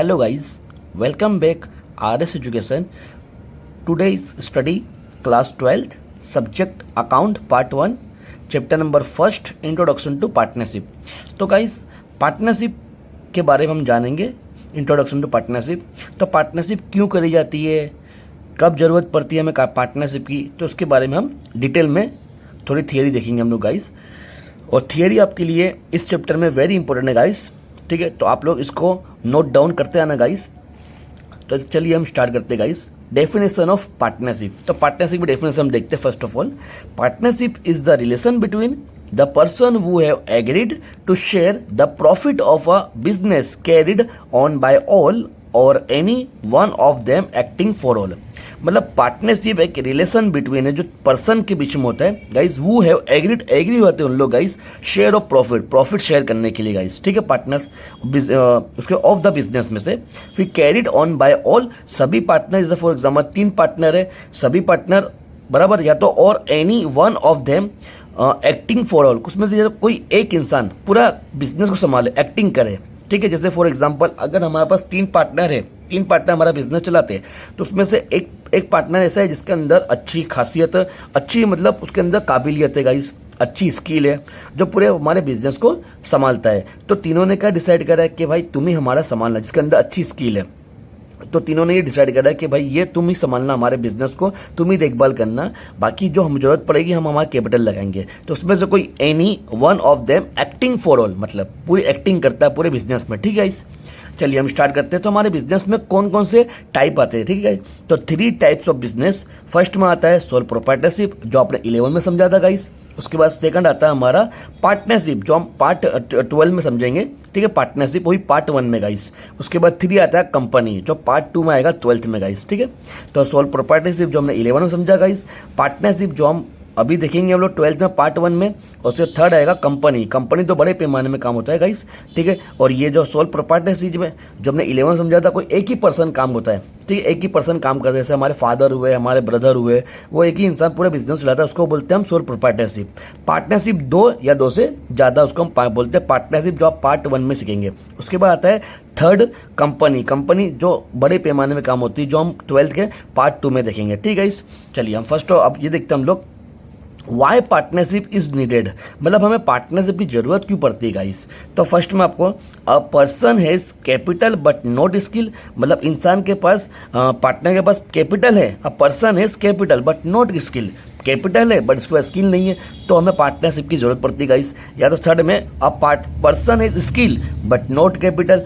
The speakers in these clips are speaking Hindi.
Hello guys, welcome back RS Education. Today's study class 12th subject account part 1 chapter number 1st introduction to partnership. तो guys पार्टनरशिप के बारे में हम जानेंगे इंट्रोडक्शन टू पार्टनरशिप. तो पार्टनरशिप क्यों करी जाती है, कब ज़रूरत पड़ती है हमें पार्टनरशिप की, तो उसके बारे में हम डिटेल में थोड़ी थियरी देखेंगे हम लोग गाइस. और थियरी आपके लिए इस चैप्टर में वेरी इंपॉर्टेंट है गाइस. ठीक है, तो आप लोग इसको नोट डाउन करते आना गाइस. तो चलिए हम स्टार्ट करते हैं गाइस. Definition of partnership. तो पार्टनरशिप की डेफिनेशन हम देखते हैं. First of all, partnership is the relation between the person who have agreed to share the profit of a business carried on by all or any one of them acting for all. मतलब पार्टनरशिप एक रिलेशन बिटवीन है जो पर्सन के बीच में होता है guys. Who have agreed, agree होते हैं उन लोग guys share of profit share करने के लिए गाइस. ठीक है, पार्टनर्स उसके ऑफ द बिजनेस में से. फिर कैरिड ऑन बाय ऑल, सभी पार्टनर, जैसे फॉर एग्जाम्पल 3 पार्टनर है, सभी पार्टनर बराबर, या तो और any one of them acting for all, उसमें से कोई एक इंसान पूरा बिजनेस को संभाले, एक्टिंग करे. ठीक है, जैसे फॉर एग्जांपल अगर हमारे पास 3 पार्टनर है, 3 पार्टनर हमारा बिजनेस चलाते हैं, तो उसमें से एक पार्टनर ऐसा है जिसके अंदर अच्छी खासियत, अच्छी मतलब उसके अंदर काबिलियत है गाइस, अच्छी स्किल है, जो पूरे हमारे बिजनेस को संभालता है. तो तीनों ने क्या डिसाइड करा है कि भाई तुम ही हमारा संभालना, जिसके अंदर अच्छी स्किल है. तो तीनों ने ये डिसाइड करा कि भाई ये तुम ही संभालना हमारे बिजनेस को, तुम ही देखभाल करना, बाकी जो हम जरूरत पड़ेगी हम हमारा कैपिटल लगाएंगे. तो उसमें से कोई any one of them acting for all, मतलब पूरी एक्टिंग करता है पूरे बिजनेस में. ठीक है, चलिए हम स्टार्ट करते हैं. तो हमारे बिजनेस में कौन कौन से टाइप आते हैं. ठीक है, तो 3 टाइप्स ऑफ बिजनेस. फर्स्ट में आता है सोल प्रोप्राइटरशिप, जो आपने 11 में समझा था गाइस. उसके बाद सेकंड आता है हमारा पार्टनरशिप, जो हम पार्ट 12 में समझेंगे. ठीक है, पार्टनरशिप वही पार्ट 1 में गाइस. उसके बाद 3 आता है कंपनी, जो पार्ट 2 में आएगा 12th में गाइस. ठीक है, तो सोल प्रोप्राइटरशिप जो हमने 11 में समझा गाइस, पार्टनरशिप जो हम अभी देखेंगे हम लोग 12th में पार्ट 1 में, और उसके थर्ड आएगा कंपनी. कंपनी तो बड़े पैमाने में काम होता है गाइस. ठीक है, और ये जो सोल प्रोप्राइटरशिप में जो हमने 11 समझा था, कोई एक ही पर्सन काम होता है. ठीक है, एक ही पर्सन काम करते हैं, जैसे हमारे फादर हुए, हमारे ब्रदर हुए, वो एक ही इंसान पूरा बिजनेस चलाता है, उसको बोलते हैं हम सोल प्रोप्राइटरशिप. पार्टनरशिप 2 या 2 से ज़्यादा, उसको हम बोलते हैं पार्टनरशिप, जो आप पार्ट 1 में सीखेंगे. उसके बाद आता है थर्ड कंपनी. कंपनी जो बड़े पैमाने में काम होती है, जो हम 12th के पार्ट 2 में देखेंगे. ठीक है, चलिए हम फर्स्ट अब ये देखते हैं हम लोग वाई पार्टनरशिप इज नीडेड, मतलब हमें पार्टनरशिप की जरूरत क्यों पड़ती है गाइस. तो फर्स्ट में आपको a person has capital but not skill, मतलब इंसान के पास पार्टनर के पास कैपिटल है. A person has capital but not skill, capital है बट इसके पास स्किल नहीं है, तो हमें पार्टनरशिप की जरूरत पड़ती है गाइस. या तो थर्ड में a person has skill but not capital,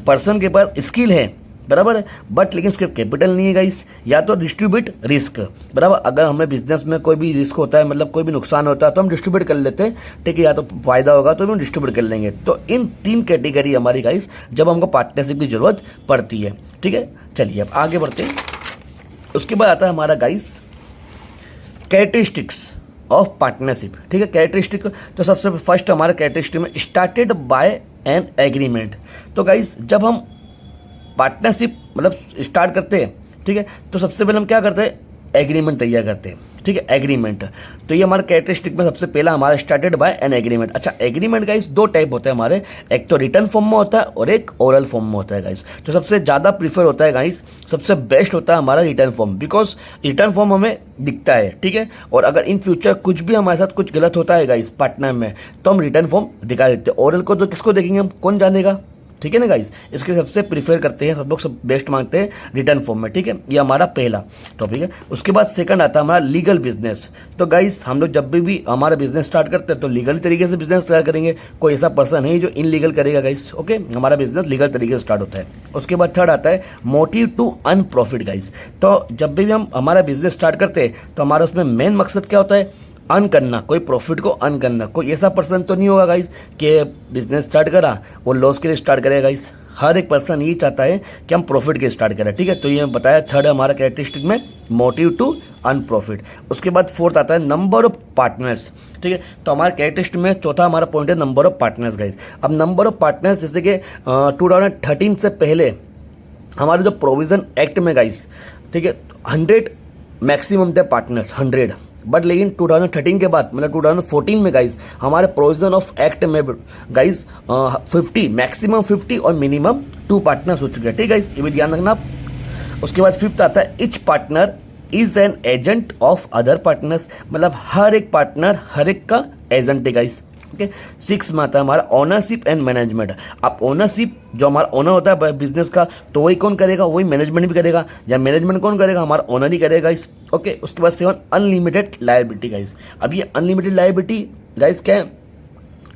person के पास स्किल है बराबर है बट लेकिन उसके कैपिटल नहीं है गाइस. या तो डिस्ट्रीब्यूट रिस्क, बराबर, अगर हमें बिजनेस में कोई भी रिस्क होता है, मतलब कोई भी नुकसान होता है, तो हम डिस्ट्रीब्यूट कर लेते हैं. ठीक है, या तो फायदा होगा तो हम डिस्ट्रीब्यूट कर लेंगे. तो इन 3 कैटेगरी हमारी गाइस जब हमको पार्टनरशिप की जरूरत पड़ती है. ठीक है, चलिए अब आगे बढ़ते हैं. उसके बाद आता है हमारा गाइस कैरेक्टरिस्टिक्स ऑफ पार्टनरशिप. ठीक है, कैरेक्टरिस्टिक, तो सबसे फर्स्ट हमारा कैरेक्टरिस्टिक में स्टार्टेड बाय एन एग्रीमेंट. तो गाइस जब हम पार्टनरशिप मतलब स्टार्ट करते हैं, ठीक है, तो सबसे पहले हम क्या करते हैं, एग्रीमेंट तैयार करते हैं. ठीक है, एग्रीमेंट. तो ये हमारा कैरेक्टरिस्टिक में सबसे पहला हमारा स्टार्टेड बाय एन एग्रीमेंट. अच्छा, एग्रीमेंट गाइस 2 टाइप होते हैं हमारे, एक तो रिटर्न फॉर्म में होता है और एक ओरल फॉर्म में होता है गाइस. तो सबसे ज़्यादा प्रीफर होता है गाइस, सबसे बेस्ट होता है हमारा return form, because return form हमें दिखता है. ठीक है, और अगर इन फ्यूचर कुछ भी हमारे साथ कुछ गलत होता है गाइस पार्टनर में, तो हम रिटर्न फॉर्म दिखा देते हैं. ओरल को तो किसको देखेंगे हम, कौन जानेगा. ठीक है ना गाइस, इसके सबसे प्रीफर करते हैं सब लोग, सब बेस्ट मांगते हैं रिटर्न फॉर्म में. ठीक है, ये हमारा पहला टॉपिक है. उसके बाद सेकंड आता है हमारा लीगल बिजनेस. तो गाइस हम लोग जब भी हमारा बिजनेस स्टार्ट करते हैं तो लीगल तरीके से बिजनेस स्टार्ट करेंगे. कोई ऐसा पर्सन है जो इनलीगल करेगा गाइस. ओके, हमारा बिजनेस लीगल तरीके से स्टार्ट होता है. उसके बाद थर्ड आता है motive to earn profit guys. तो जब भी हम हमारा बिजनेस स्टार्ट करते हैं तो हमारा उसमें मेन मकसद क्या होता है, अर्न करना, कोई प्रॉफिट को अर्न करना. कोई ऐसा पर्सन तो नहीं होगा गाइस कि बिजनेस स्टार्ट करा वो लॉस के लिए स्टार्ट करेगा गाइस. हर एक पर्सन ये चाहता है कि हम प्रॉफिट के स्टार्ट करें. ठीक है, तो ये बताया थर्ड हमारा कैरेक्टरिस्टिक में मोटिव टू अर्न प्रॉफिट. उसके बाद फोर्थ आता है नंबर ऑफ पार्टनर्स. ठीक है, तो हमारे कैरेक्टरिस्टिक में चौथा हमारा पॉइंट है नंबर ऑफ पार्टनर्स गाइस. अब नंबर ऑफ पार्टनर्स, जैसे कि 2013 से पहले हमारे जो प्रोविजन एक्ट में गाइस, ठीक है, 100 मैक्सिमम थे पार्टनर्स, 100. बट लेकिन 2013 के बाद मतलब 2014 में गाइस हमारे प्रोविजन ऑफ एक्ट में गाइस 50 मैक्सिमम 50 और मिनिमम 2 पार्टनर्स हो चुके हैं। ठीक है गाइस, ये भी ध्यान रखना आप। उसके बाद फिफ्थ आता है etch partner is an agent of other partners, मतलब हर एक पार्टनर हर एक का एजेंट है गाइस। ओके, सिक्स में आता है हमारा ओनरशिप एंड मैनेजमेंट। आप ओनरशिप जो हमारा ओनर होता है बिजनेस का, तो वही कौन करेगा, वही मैनेजमेंट भी करेगा, या मैनेजमेंट कौन करेगा, हमारा ओनर ही करेगा गाइस। ओके, उसके बाद सेवन अनलिमिटेड लायबिलिटी गाइस। अब ये अनलिमिटेड लायबिलिटी गाइस क्या है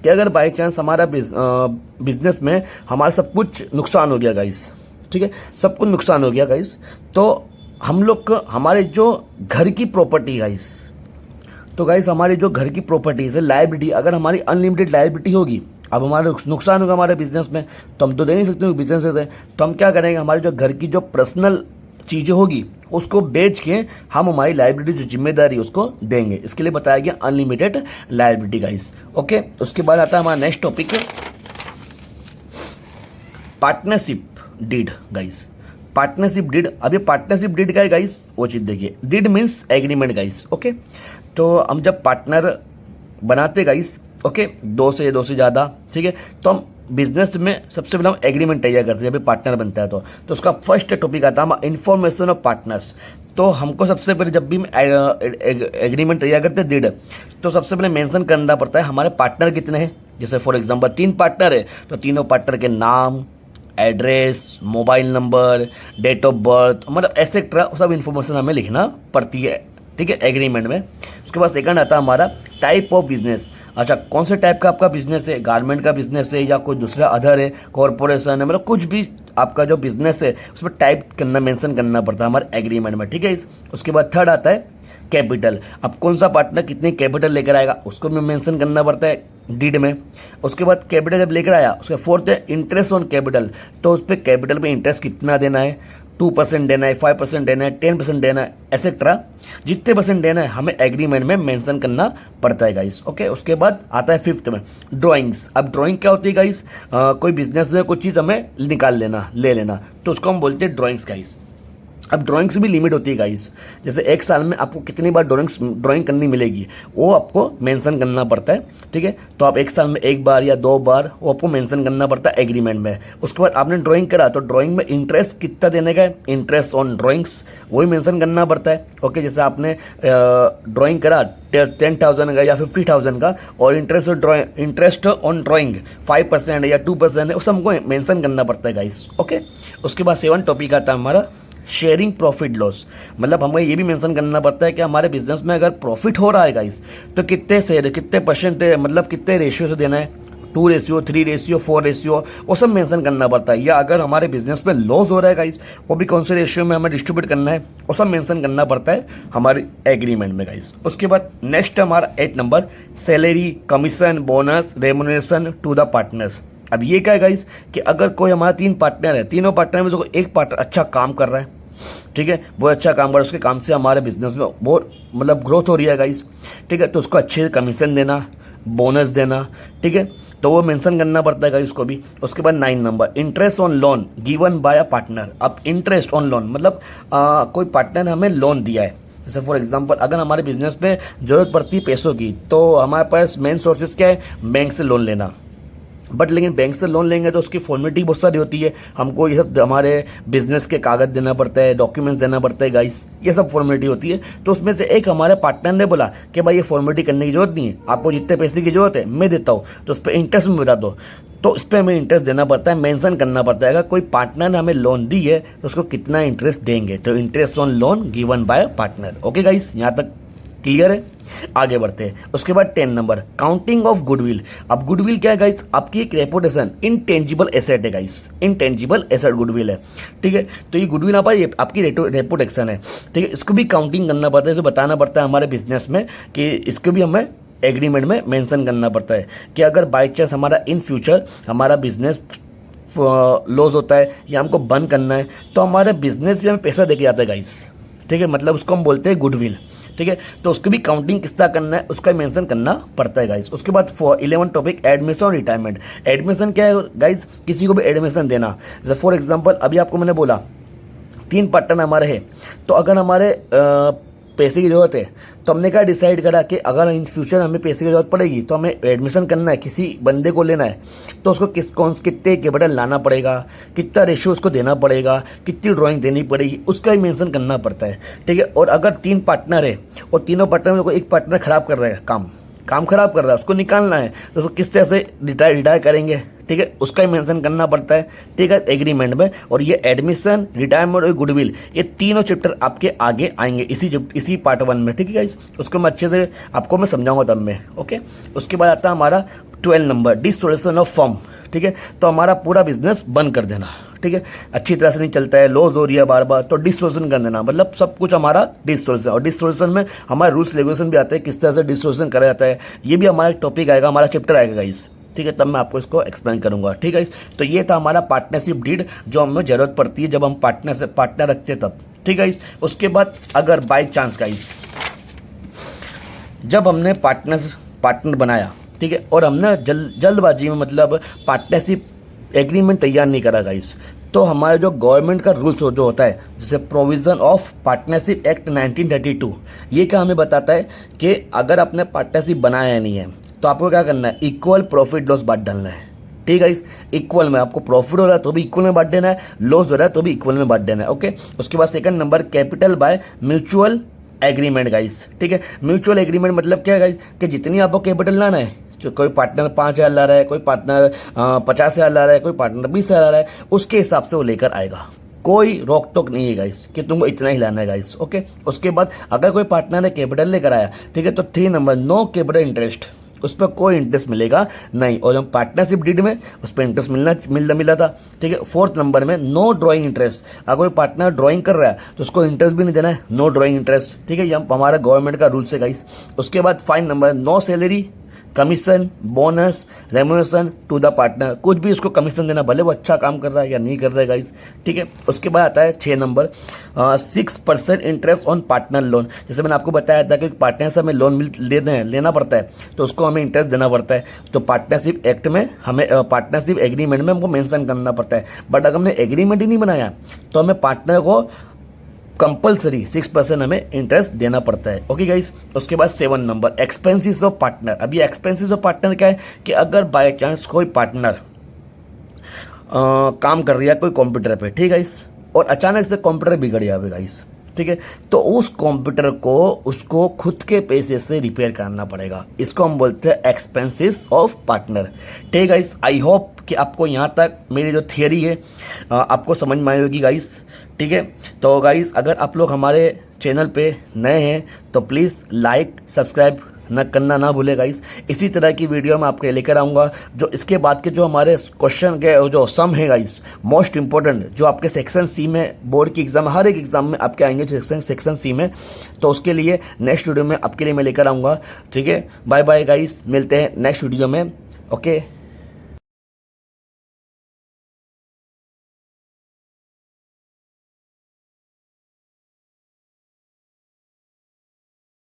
कि अगर बाई चांस हमारा बिजनेस में हमारा सब कुछ नुकसान हो गया गाइस, ठीक है, सब कुछ नुकसान हो गया गाइस, तो हम लोग को हमारे जो घर की प्रॉपर्टी गाइस, तो गाइस हमारी जो घर की प्रॉपर्टीज है लायबिलिटी, अगर हमारी अनलिमिटेड लायबिलिटी होगी, अब हमारा नुकसान होगा हमारे बिजनेस में, तो हम तो दे नहीं सकते बिजनेस में से, तो हम क्या करेंगे, हमारे जो घर की जो पर्सनल चीज़ें होगी उसको बेच के हम हमारी लायबिलिटी जो जिम्मेदारी उसको देंगे। इसके लिए बताया गया अनलिमिटेड लायबिलिटी गाइस। ओके, उसके बाद आता है हमारा next topic partnership deed guys. Partnership deed, अभी पार्टनरशिप डीड क्या है गाइस, वो चीज़ देखिए। Deed means agreement guys. Okay, तो हम जब पार्टनर बनाते गाइस, ओके, दो से ज़्यादा, ठीक है, तो हम बिजनेस में सबसे पहले हम एग्रीमेंट तैयार करते हैं जब पार्टनर बनता है तो उसका फर्स्ट टॉपिक आता है इन्फॉर्मेशन ऑफ पार्टनर्स। तो हमको सबसे पहले जब भी एग्रीमेंट तैयार करते हैं डीड, तो सबसे पहले मेंशन करना पड़ता है हमारे पार्टनर कितने हैं। जैसे फॉर एग्जांपल 3 पार्टनर है तो तीनों पार्टनर के नाम, address, mobile number, date of birth, मतलब एक्सेट्रा सब इन्फॉर्मेशन हमें लिखना पड़ती है, ठीक है, एग्रीमेंट में। उसके बाद सेकंड आता है हमारा टाइप ऑफ बिजनेस। अच्छा, कौन से टाइप का आपका बिजनेस है, गारमेंट का बिजनेस है या कोई दूसरा अदर है, कॉरपोरेशन है, मतलब कुछ भी आपका जो बिजनेस है उसमें टाइप करना, मेंशन करना पड़ता है हमारे एग्रीमेंट में, ठीक है। उसके बाद थर्ड आता है कैपिटल। अब कौन सा पार्टनर कितनी कैपिटल लेकर आएगा उसको भी मेंशन करना पड़ता है डीड में। उसके बाद कैपिटल जब लेकर आया, उसके फोर्थ है इंटरेस्ट ऑन कैपिटल। तो उस पर कैपिटल पे इंटरेस्ट कितना देना है, 2% देना है, 5% देना है, 10% देना है, एक्सेट्रा जितने परसेंट देना है हमें एग्रीमेंट में मेंशन करना पड़ता है गाइस। ओके, उसके बाद आता है फिफ्थ में ड्राइंग्स। अब ड्राइंग क्या होती है गाइस, कोई बिजनेस में कुछ चीज़ हमें निकाल लेना, ले लेना, तो उसको हम बोलते हैं ड्राइंग्स गाइस। अब ड्राइंग्स भी लिमिट होती है गाइस, जैसे एक साल में आपको कितनी बार ड्राइंग करनी मिलेगी वो आपको मेंशन करना पड़ता है, ठीक है। तो आप एक साल में 1 बार या 2 बार वो आपको मेंशन करना पड़ता है एग्रीमेंट में। उसके बाद आपने ड्राइंग करा तो ड्राइंग में इंटरेस्ट कितना देने का है, इंटरेस्ट ऑन ड्राइंग्स वही मेंशन करना पड़ता है। ओके, जैसे आपने ड्राइंग करा 10,000 का या 50,000 का और इंटरेस्ट ऑन ड्राइंग 5% या 2% है, उस हमको मेंशन करना पड़ता है गाइस। ओके, उसके बाद 7 टॉपिक आता है हमारा शेयरिंग प्रॉफिट लॉस। मतलब हमें ये भी मेंशन करना पड़ता है कि हमारे बिजनेस में अगर प्रॉफिट हो रहा है गाइस तो कितने शेयर, कितने परसेंट, मतलब कितने रेशियो से देना है, 2 रेशियो, 3 रेशियो, 4 रेशियो, वो सब मेंशन करना पड़ता है। या अगर हमारे बिजनेस में लॉस हो रहा है गाइस, वो भी कौन से रेशियो में हमें डिस्ट्रीब्यूट करना है वो सब मेंशन करना पड़ता है हमारे एग्रीमेंट में गाइस। उसके बाद नेक्स्ट हमारा 8 number salary, commission, bonus, remuneration to the partners. अब ये क्या है गाइस कि अगर कोई हमारा 3 पार्टनर है, तीनों पार्टनर में से एक पार्टनर अच्छा काम कर रहा है, ठीक है, वो अच्छा काम कर रहा है, उसके काम से हमारे बिजनेस में बहुत मतलब ग्रोथ हो रही है गाइस, ठीक है, तो उसको अच्छे कमीशन देना, बोनस देना, ठीक है, तो वो मेंशन करना पड़ता है गाइस उसको भी। उसके बाद 9 number interest on loan given by a partner. अब इंटरेस्ट ऑन लोन मतलब कोई पार्टनर ने हमें लोन दिया है, जैसे फॉर एग्जांपल अगर हमारे बिजनेस में जरूरत पड़ती है पैसों की, तो हमारे पास मेन सोर्सेज क्या है, बैंक से लोन लेना। बट लेकिन बैंक से लोन लेंगे तो उसकी फॉर्मेलिटी बहुत सारी होती है, हमको ये सब हमारे बिजनेस के कागज देना पड़ता है, डॉक्यूमेंट्स देना पड़ता है गाइस, ये सब फॉर्मेलिटी होती है। तो उसमें से एक हमारे पार्टनर ने बोला कि भाई ये फॉर्मेलिटी करने की जरूरत नहीं है, आपको जितने पैसे की जरूरत है मैं देता हूँ, तो उस पर इंटरेस्ट में बता दो, तो उस पर हमें इंटरेस्ट देना पड़ता है, मेंशन करना पड़ता है। अगर कोई पार्टनर ने हमें लोन दी है तो उसको कितना इंटरेस्ट देंगे, तो interest on loan given by partner. Okay guys, यहाँ तक क्लियर है, आगे बढ़ते हैं। उसके बाद 10 नंबर काउंटिंग ऑफ गुडविल। अब गुडविल क्या है गाइस, आपकी एक रेपुटेशन, इनटेंजिबल एसेट है गाइस, इनटेंजिबल एसेट गुडविल है, ठीक है। तो ये गुडविल आपकी रेपुटेशन है, ठीक है, इसको भी काउंटिंग करना पड़ता है, तो बताना पड़ता है हमारे बिजनेस में कि इसको भी हमें एग्रीमेंट में मेंशन करना पड़ता है कि अगर बाई चांस हमारा इन फ्यूचर हमारा बिजनेस लॉस होता है या हमको बंद करना है तो हमारे बिजनेस भी हमें पैसा देके जाता है गाइस, ठीक है, मतलब उसको हम बोलते हैं गुडविल, ठीक है। तो उसकी भी काउंटिंग कितना करना है उसका मेंशन करना पड़ता है गाइस। उसके बाद 11 टॉपिक एडमिशन और रिटायरमेंट। एडमिशन क्या है गाइस, किसी को भी एडमिशन देना, जैसे फॉर एग्जांपल अभी आपको मैंने बोला 3 पार्टनर हमारे हैं, तो अगर हमारे पैसे की ज़रूरत है, तो हमने क्या डिसाइड करा कि अगर इन फ्यूचर हमें पैसे की ज़रूरत पड़ेगी तो हमें एडमिशन करना है, किसी बंदे को लेना है, तो उसको कितने कैपिटल लाना पड़ेगा, कितना रेशियो उसको देना पड़ेगा, कितनी ड्राइंग देनी पड़ेगी, उसका भी मेंशन करना पड़ता है। ठीक है। और अगर 3 पार्टनर है और तीनों पार्टनर में कोई एक पार्टनर खराब कर रहा है, काम खराब कर रहा है, उसको निकालना है, तो उसको किस तरह से रिटायर करेंगे, ठीक है, उसका ही मेंशन करना पड़ता है। ठीक है, एग्रीमेंट में। और ये एडमिशन, रिटायरमेंट और गुडविल, ये तीनों चैप्टर आपके आगे आएंगे इसी पार्ट 1 में। ठीक है गाइस, उसको मैं अच्छे से आपको मैं समझाऊंगा तब में। ओके। उसके बाद आता है हमारा 12 नंबर, डिसोल्यूशन ऑफ फर्म। ठीक है, तो हमारा पूरा बिजनेस बंद कर देना। ठीक है, अच्छी तरह से नहीं चलता है, लॉस हो रही है बार बार, तो डिसोल्यूशन कर देना, मतलब सब कुछ हमारा डिसोल्यूशन। और डिसोल्यूशन में हमारे रूल्स रेगुलेशन भी आते हैं, किस तरह से डिसोल्यूशन करा जाता है, ये भी हमारा एक टॉपिक आएगा, हमारा चैप्टर आएगा गाइस। ठीक है, तब मैं आपको इसको एक्सप्लेन करूंगा। ठीक है, तो ये था हमारा पार्टनरशिप डीड, जो हमें जरूरत पड़ती है जब हम पार्टनर रखते हैं तब। ठीक है, उसके बाद अगर बाई चांस गाइस जब हमने पार्टनर बनाया, ठीक है, और हमने जल्दबाजी में मतलब पार्टनरशिप एग्रीमेंट तैयार नहीं करा गाइस, तो हमारा जो गवर्नमेंट का रूल्स जो होता है, जैसे प्रोविजन ऑफ पार्टनरशिप एक्ट 1932, ये क्या हमें बताता है कि अगर आपने पार्टनरशिप बनाया नहीं है तो आपको क्या करना है, इक्वल प्रॉफिट लॉस बांट डालना है। ठीक है, इक्वल में आपको प्रॉफिट हो रहा है तो भी इक्वल में बांट देना है, लॉस हो रहा है तो भी इक्वल में बांट देना है। ओके। उसके बाद second number, capital by mutual agreement guys. ठीक है, म्यूचुअल एग्रीमेंट मतलब क्या है गाइस, कि जितनी आपको कैपिटल लाना है, जो कोई पार्टनर 5,000 ला रहा है, कोई पार्टनर 50,000 ला रहा है, कोई पार्टनर 20,000 ला रहा है, उसके हिसाब से वो लेकर आएगा। कोई रोक टोक नहीं है गाइस कि तुमको इतना ही लाना है गाइस। ओके। उसके बाद अगर कोई पार्टनर ने कैपिटल लेकर आया, ठीक है, तो 3 नंबर, नो कैपिटल इंटरेस्ट, उस पर कोई इंटरेस्ट मिलेगा नहीं। और जब पार्टनरशिप डीड में उस पर इंटरेस्ट मिला था। ठीक है। 4th नंबर में, नो ड्राइंग इंटरेस्ट, अगर कोई पार्टनर ड्राइंग कर रहा है तो उसको इंटरेस्ट भी नहीं देना है, नो ड्राइंग इंटरेस्ट। ठीक है, ये हमारा गवर्नमेंट का रूल्स है गाइस। उसके बाद 5 number, no salary, commission, bonus, remuneration to the partner, कुछ भी उसको कमीशन देना, भले वो अच्छा काम कर रहा है या नहीं कर रहा है गाइस। ठीक है। उसके बाद आता है 6 number, 6% interest on partner loan. जैसे मैंने आपको बताया था कि पार्टनर से हमें लोन लेना पड़ता है तो उसको हमें इंटरेस्ट देना पड़ता है, तो पार्टनरशिप एक्ट में हमें पार्टनरशिप एग्रीमेंट में हमको मेंशन करना पड़ता है। बट अगर हमने एग्रीमेंट ही नहीं बनाया तो हमें पार्टनर को कंपलसरी 6% हमें इंटरेस्ट देना पड़ता है। Okay guys. उसके बाद 7 नंबर, एक्सपेंसेस ऑफ पार्टनर। अभी एक्सपेंसेस ऑफ पार्टनर क्या है कि अगर बाय चांस कोई पार्टनर काम कर रही है कोई कंप्यूटर पे, ठीक है गाइस, और अचानक से कंप्यूटर बिगड़ जाए गाइस, ठीक है, तो उस कंप्यूटर को उसको खुद के पैसे से रिपेयर करना पड़ेगा, इसको हम बोलते हैं एक्सपेंसेस ऑफ पार्टनर। ठीक है गाइस, आई होप कि आपको यहाँ तक मेरी जो थियरी है आपको समझ में आई होगी गाइस। ठीक है, तो गाइस अगर आप लोग हमारे चैनल पे नए हैं तो प्लीज़ लाइक सब्सक्राइब करना ना भूले गाइस। इसी तरह की वीडियो मैं आपके लेकर आऊँगा, जो इसके बाद के जो हमारे क्वेश्चन के जो सम है गाइस, मोस्ट इंपॉर्टेंट, जो आपके सेक्शन सी में बोर्ड की एग्जाम, हर एक एग्जाम में आपके आएंगे सेक्शन सी में, तो उसके लिए नेक्स्ट वीडियो में आपके लिए मैं लेकर आऊँगा। ठीक है, बाय बाय गाइस, मिलते हैं नेक्स्ट वीडियो में। ओके।